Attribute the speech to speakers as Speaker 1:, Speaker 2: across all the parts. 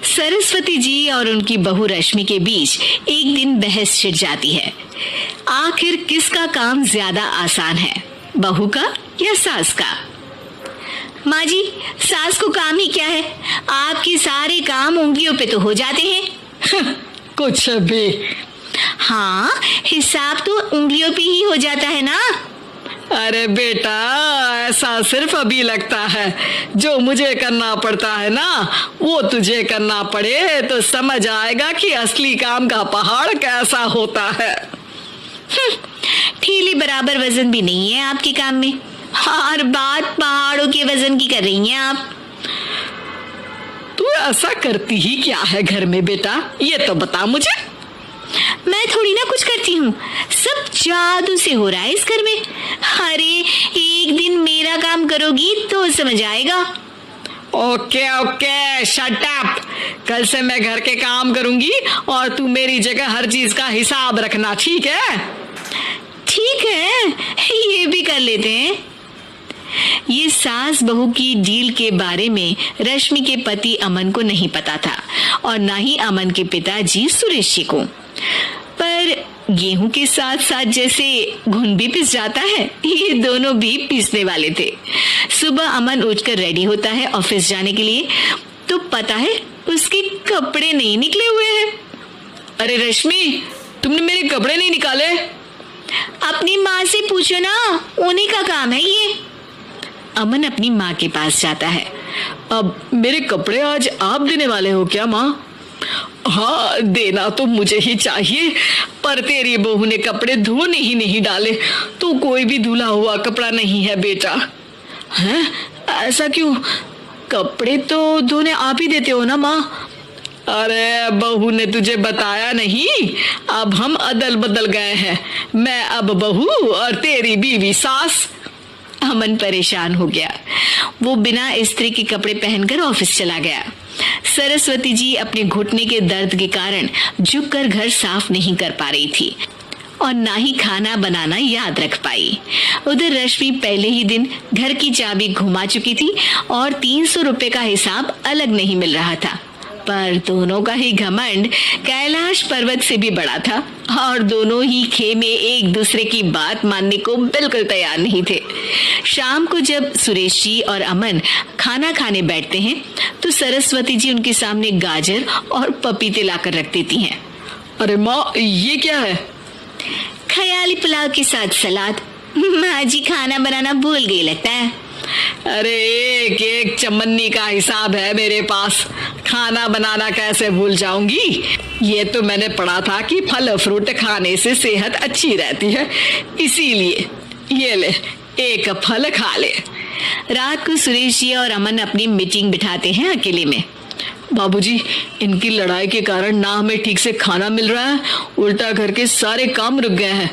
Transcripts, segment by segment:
Speaker 1: सरस्वती जी और उनकी बहू रश्मि के बीच एक दिन बहस छिड़ जाती है। आखिर किसका काम ज्यादा आसान है, बहू का या सास का? माँ जी, सास को काम ही क्या है, आपके सारे काम उंगलियों पे तो हो जाते हैं।
Speaker 2: कुछ भी।
Speaker 1: हाँ, हिसाब तो उंगलियों पे ही हो जाता है ना।
Speaker 2: अरे बेटा, ऐसा सिर्फ अभी लगता है, जो मुझे करना पड़ता है ना वो तुझे करना पड़े तो समझ आएगा कि असली काम का पहाड़ कैसा होता है।
Speaker 1: ठीली बराबर वजन भी नहीं है आपके काम में, हर बात पहाड़ों के वजन की कर रही हैं आप।
Speaker 2: तू ऐसा करती ही क्या है घर में बेटा, ये तो बता मुझे।
Speaker 1: मैं थोड़ी ना कुछ करती हूँ, सब जादू से हो रहा है इस घर में। अरे एक दिन मेरा काम करोगी तो समझ आएगा।
Speaker 2: Okay okay, shut up. कल से मैं घर के काम करूंगी और तू मेरी जगह हर चीज का हिसाब रखना, ठीक है?
Speaker 1: ठीक है, ये भी कर लेते हैं। ये सास बहू की डील के बारे में रश्मि के पति अमन को नहीं पता था और ना ही अमन के पिताजी सुरेश जी को। पर गेहूं के साथ साथ जैसे घुन भी पिस जाता है, ये दोनों भी पीसने वाले थे। सुबह अमन उठकर रेडी होता है ऑफिस जाने के लिए, तो पता है उसके कपड़े नहीं निकले हुए हैं।
Speaker 2: अरे रश्मि, तुमने मेरे कपड़े नहीं निकाले?
Speaker 1: अपनी माँ से पूछो ना, उन्हीं का काम है ये। अमन अपनी माँ के पास जाता है।
Speaker 2: अब मेरे कपड़े आज आप देने वाले हो क्या माँ? हाँ, देना तो मुझे ही चाहिए, पर तेरी बहू ने कपड़े धोने ही नहीं डाले, तो कोई भी धुला हुआ कपड़ा नहीं है बेटा। हैं? ऐसा क्यों? कपड़े तो धोने आप ही देते हो ना माँ? अरे बहू ने तुझे बताया नहीं, अब हम अदल बदल गए हैं, मैं अब बहू और तेरी बीवी सास।
Speaker 1: अमन परेशान हो गया। वो बिना इस्त्री के कपड़े पहनकर ऑफिस चला गया। सरस्वती जी अपने घुटने के दर्द के कारण झुककर घर साफ नहीं कर पा रही थी और ना ही खाना बनाना याद रख पाई। उधर रश्मि पहले ही दिन घर की चाबी घुमा चुकी थी और 300 रुपए का हिसाब अलग नहीं मिल रहा था। पर दोनों का ही घमंड कैलाश पर्वत से भी बड़ा था और दोनों ही खेमे एक दूसरे की बात मानने को बिल्कुल तैयार नहीं थे। शाम को जब सुरेश जी और अमन खाना खाने बैठते हैं तो सरस्वती जी उनके सामने गाजर और पपीते लाकर रख देती हैं।
Speaker 2: अरे माँ, ये क्या है?
Speaker 1: ख्याली पुलाव के साथ सलाद। माँ जी खाना बनाना भूल गई लगता है।
Speaker 2: अरे एक एक चमन्नी का हिसाब है मेरे पास, खाना बनाना कैसे भूल जाऊंगी? ये तो मैंने पढ़ा था कि फल फ्रूट खाने से सेहत अच्छी रहती है, इसीलिए ये ले, एक फल खा ले।
Speaker 1: रात को सुरेश जी और अमन अपनी मीटिंग बिठाते हैं अकेले में।
Speaker 2: बाबूजी, इनकी लड़ाई के कारण ना हमें ठीक से खाना मिल रहा है, उल्टा घर के सारे काम रुक गए हैं।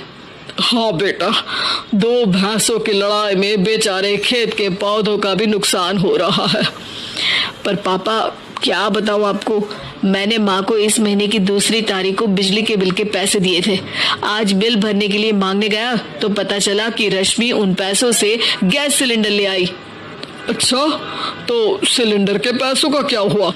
Speaker 2: हाँ बेटा, 2 भैंसों की लड़ाई में बेचारे खेत के पौधों का भी नुकसान हो रहा है। पर पापा, क्या बताऊं आपको, मैंने माँ को इस महीने की 2 तारीख को बिजली के बिल के पैसे दिए थे। आज बिल भरने के लिए मांगने गया तो पता चला कि रश्मि उन पैसों से गैस सिलेंडर ले आई। अच्छा, तो सिलेंडर के पैसों का क्या हुआ?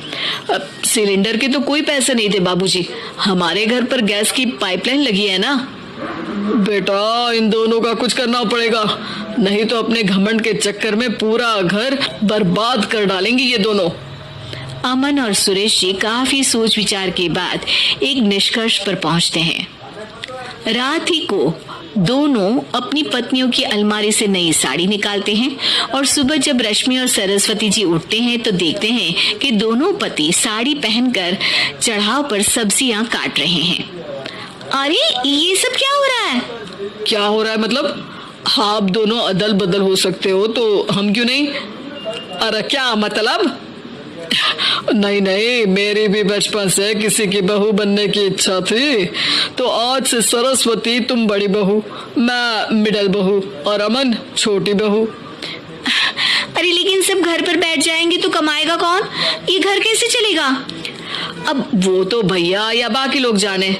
Speaker 1: अब सिलेंडर के तो कोई पैसे नहीं थे बाबूजी, हमारे घर पर गैस की पाइपलाइन लगी है ना।
Speaker 2: बेटा, इन दोनों का कुछ करना पड़ेगा, नहीं तो अपने घमंड के चक्कर में पूरा घर बर्बाद कर डालेंगे ये दोनों।
Speaker 1: अमन और सुरेश जी काफी सोच विचार के बाद एक निष्कर्ष पर पहुंचते हैं। रात ही को दोनों अपनी पत्नियों की अलमारी से नई साड़ी निकालते हैं और सुबह जब रश्मि और सरस्वती जी उठते हैं तो देखते हैं कि दोनों पति साड़ी पहनकर चढ़ाव पर सब्जियां काट रहे हैं। अरे ये सब क्या हो रहा है?
Speaker 2: क्या हो रहा है मतलब? आप दोनों अदल बदल हो सकते हो तो हम क्यों नहीं? अरे क्या मतलब? नहीं नहीं, मेरी भी बचपन से किसी की बहू बनने की इच्छा थी, तो आज से सरस्वती तुम बड़ी बहू, मैं मिडल बहू और अमन छोटी बहू।
Speaker 1: अरे लेकिन सब घर पर बैठ जाएंगे तो कमाएगा कौन? ये घर कैसे चलेगा?
Speaker 2: अब वो तो भैया या बाकी लोग जाने,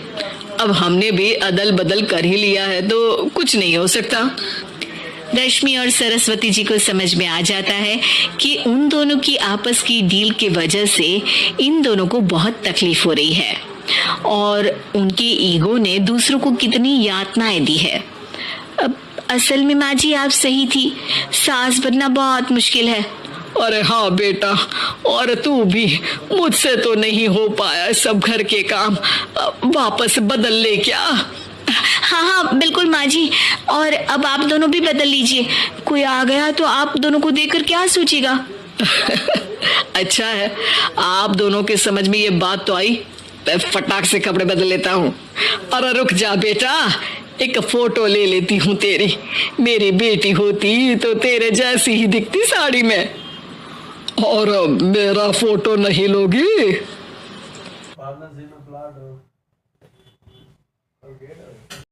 Speaker 2: अब हमने भी अदल बदल कर ही लिया है तो कुछ नहीं हो सकता।
Speaker 1: रश्मि और सरस्वती जी को समझ में आ जाता है कि उन दोनों की आपस की डील की वजह से इन दोनों को बहुत तकलीफ हो रही है और उनके ईगो ने दूसरों को कितनी यातनाएं दी है। अब असल में माँ जी आप सही थी, सास बनना बहुत मुश्किल है।
Speaker 2: अरे हाँ बेटा, और तू भी, मुझसे तो नहीं हो पाया सब घर के काम, वापस बदल ले क्या?
Speaker 1: हाँ हाँ बिल्कुल माँ जी, और अब आप दोनों भी बदल लीजिए, कोई आ गया तो आप दोनों को देखकर क्या सोचेगा।
Speaker 2: अच्छा है, आप दोनों के समझ में ये बात तो आई, मैं फटाक से कपड़े बदल लेता हूँ। अरे रुक जा बेटा, एक फोटो ले लेती हूँ तेरी, मेरी बेटी होती तो तेरे जैसी ही दिखती साड़ी में। और मेरा फोटो नहीं लोगी?